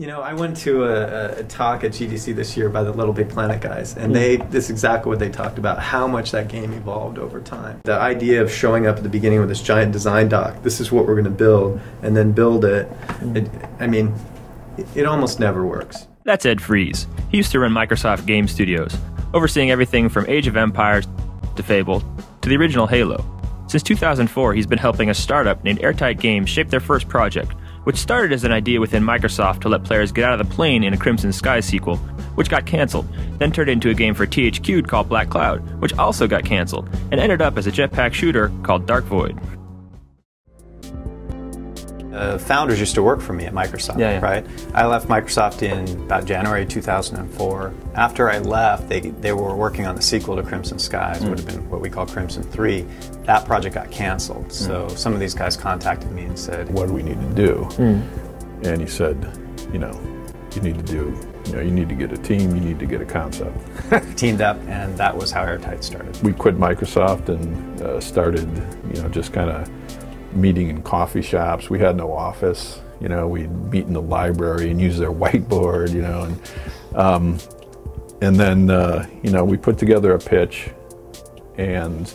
You know, I went to a talk at GDC this year by the Little Big Planet guys, and this is exactly what they talked about, how much that game evolved over time. The idea of showing up at the beginning with this giant design doc, this is what we're going to build, and then build it, I mean, it almost never works. That's Ed Fries. He used to run Microsoft Game Studios, overseeing everything from Age of Empires to Fable to the original Halo. Since 2004, he's been helping a startup named AirtightGames shape their first project, which started as an idea within Microsoft to let players get out of the plane in a Crimson Sky sequel, which got cancelled, then turned into a game for THQ called Black Cloud, which also got cancelled, and ended up as a jetpack shooter called Dark Void. Founders used to work for me at Microsoft, right? I left Microsoft in about January 2004. After I left, they were working on the sequel to Crimson Skies, would have been what we call Crimson 3. That project got canceled, so some of these guys contacted me and said, what do we need to do? And he said, you know, you need to get a team, you need to get a concept. Teamed up, and that was how Airtight started. We quit Microsoft and started, you know, just kind of meeting in coffee shops. We had no office, you know, we'd meet in the library and use their whiteboard, you know, and then, you know, we put together a pitch and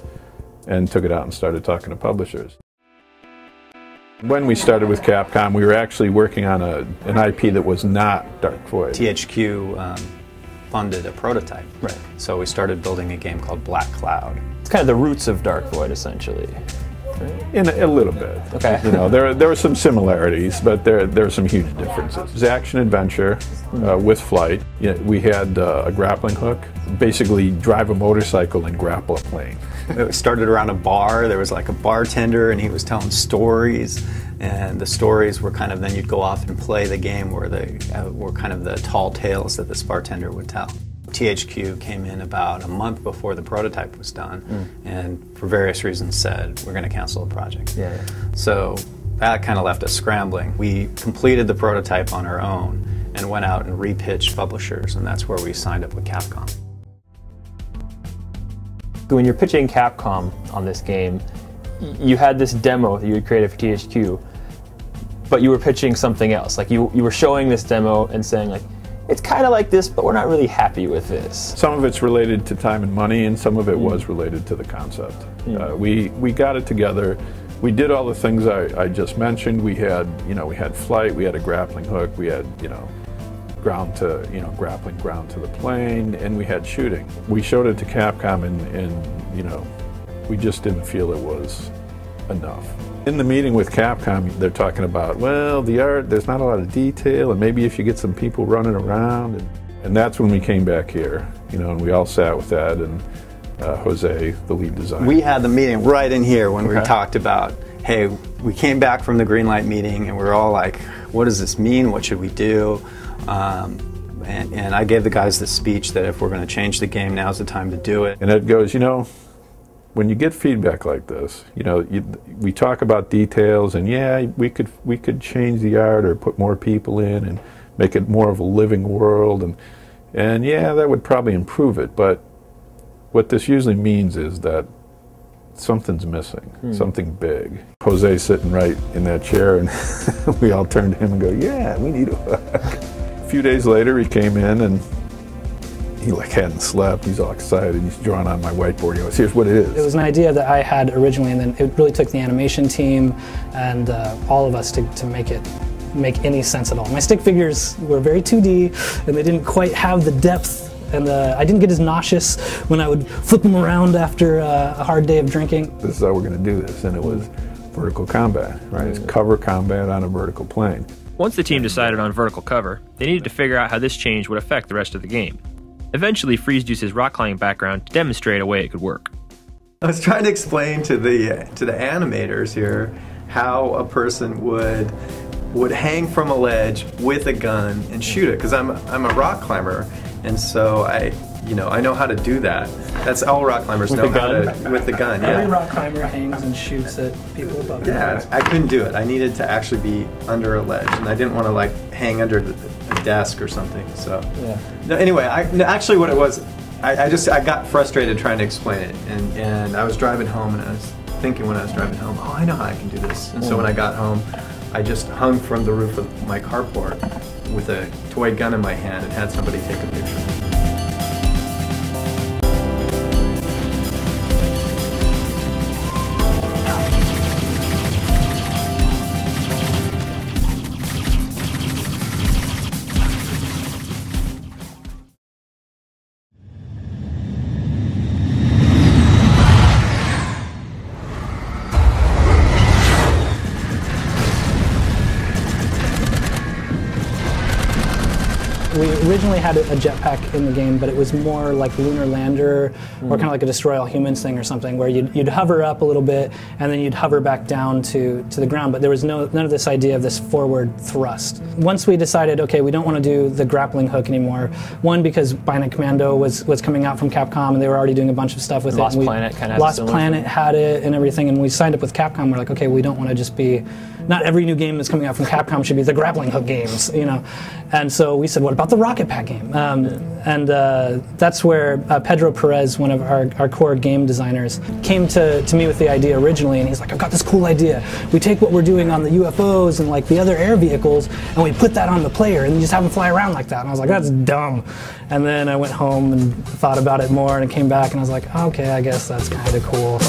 took it out and started talking to publishers. When we started with Capcom, we were actually working on an IP that was not Dark Void. THQ funded a prototype, so we started building a game called Black Cloud. It's kind of the roots of Dark Void, essentially. In a little bit. Okay. You know, there were some similarities, but there are some huge differences. It was action adventure with flight. You know, we had a grappling hook. Basically, drive a motorcycle and grapple a plane. It started around a bar. There was like a bartender, and he was telling stories. And the stories were kind of, then you'd go off and play the game where were kind of the tall tales that this bartender would tell. THQ came in about a month before the prototype was done, and for various reasons said, we're going to cancel the project. So that kind of left us scrambling. We completed the prototype on our own and went out and repitched publishers, and that's where we signed up with Capcom. When you're pitching Capcom on this game, you had this demo that you had created for THQ, but you were pitching something else. Like you were showing this demo and saying, like, it's kind of like this, but we're not really happy with this. Some of it's related to time and money, and some of it was related to the concept. We got it together. We did all the things I just mentioned. We had, you know, we had flight, we had a grappling hook, we had, you know, grappling ground to the plane, and we had shooting. We showed it to Capcom, and you know, we just didn't feel it was enough. In the meeting with Capcom, they're talking about, well, the art, there's not a lot of detail, and maybe if you get some people running around, and that's when we came back here, you know, and we all sat with Ed and Jose, the lead designer. We had the meeting right in here when we talked about, hey, we came back from the Greenlight meeting, and we were all like, what does this mean? What should we do? And I gave the guys this speech that if we're going to change the game, now's the time to do it. And Ed goes, you know, when you get feedback like this, you know, we talk about details, and yeah, we could change the art or put more people in and make it more of a living world, and yeah, that would probably improve it. But what this usually means is that something's missing, something big. Jose's sitting right in that chair, and we all turned to him and go, yeah, we need a hook. A few days later, he came in, and he like hadn't slept. He's all excited. He's drawing on my whiteboard. He goes, here's what it is. It was an idea that I had originally, and then it really took the animation team and all of us to make it make any sense at all. My stick figures were very 2D, and they didn't quite have the depth, and I didn't get as nauseous when I would flip them around after a hard day of drinking. This is how we're going to do this, and it was vertical combat, right? It's cover combat on a vertical plane. Once the team decided on vertical cover, they needed to figure out how this change would affect the rest of the game. Eventually, Fries used his rock climbing background to demonstrate a way it could work. I was trying to explain to the animators here how a person would hang from a ledge with a gun and shoot it, because I'm a rock climber, and so I know how to do that. That's all rock climbers know how to with the gun. Every rock climber hangs and shoots at people above them. Yeah, I couldn't do it. I needed to actually be under a ledge, and I didn't want to like hang under a desk or something. So no, anyway, actually what it was, I got frustrated trying to explain it, and I was driving home, and I was thinking when I was driving home, oh, I know how I can do this. And so when I got home, I just hung from the roof of my carport with a toy gun in my hand and had somebody take a picture. We originally had a jetpack in the game, but it was more like Lunar Lander or kind of like a Destroy All Humans thing or something, where you'd hover up a little bit and then you'd hover back down to the ground, but there was none of this idea of this forward thrust. Once we decided, okay, we don't want to do the grappling hook anymore, one, because Bionic Commando was coming out from Capcom and they were already doing a bunch of stuff with it. Lost Planet kind of Lost Planet had it and everything, and we signed up with Capcom. We're like, okay, we don't want to just be, not every new game that's coming out from Capcom should be the grappling hook games, you know. And so we said, what about the Rocket Pack game? And that's where Pedro Perez, one of our core game designers, came to me with the idea originally, and he's like, I've got this cool idea. We take what we're doing on the UFOs and like the other air vehicles, and we put that on the player, and you just have them fly around like that. And I was like, that's dumb. And then I went home and thought about it more, and came back, and I was like, okay, I guess that's kind of cool.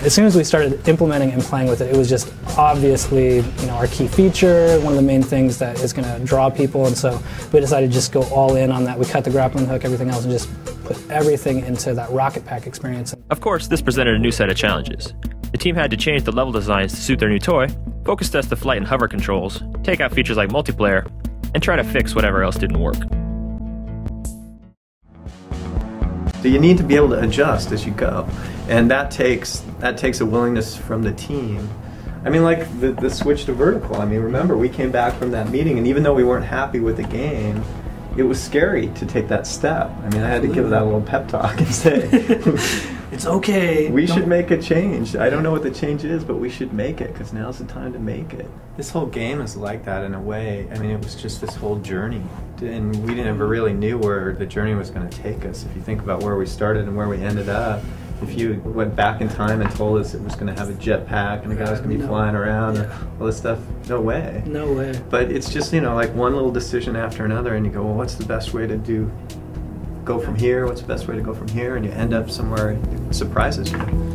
As soon as we started implementing and playing with it, it was just obviously, you know, our key feature, one of the main things that is going to draw people, and so we decided to just go all in on that. We cut the grappling hook, everything else, and just put everything into that Rocket Pack experience. Of course, this presented a new set of challenges. The team had to change the level designs to suit their new toy, focus test the flight and hover controls, take out features like multiplayer, and try to fix whatever else didn't work. So you need to be able to adjust as you go, and that takes a willingness from the team. I mean, like the switch to vertical. I mean, remember, we came back from that meeting, and even though we weren't happy with the game, it was scary to take that step. I mean, I had to give that a little pep talk and say, it's okay. We should make a change. I don't know what the change is, but we should make it, because now's the time to make it. This whole game is like that in a way. I mean, it was just this whole journey, and we never really knew where the journey was going to take us. If you think about where we started and where we ended up, if you went back in time and told us it was going to have a jetpack and the guy was going to be flying around and all this stuff, no way. No way. But it's just, you know, like one little decision after another, and you go, well, what's the best way to go from here? What's the best way to go from here? And you end up somewhere that surprises you.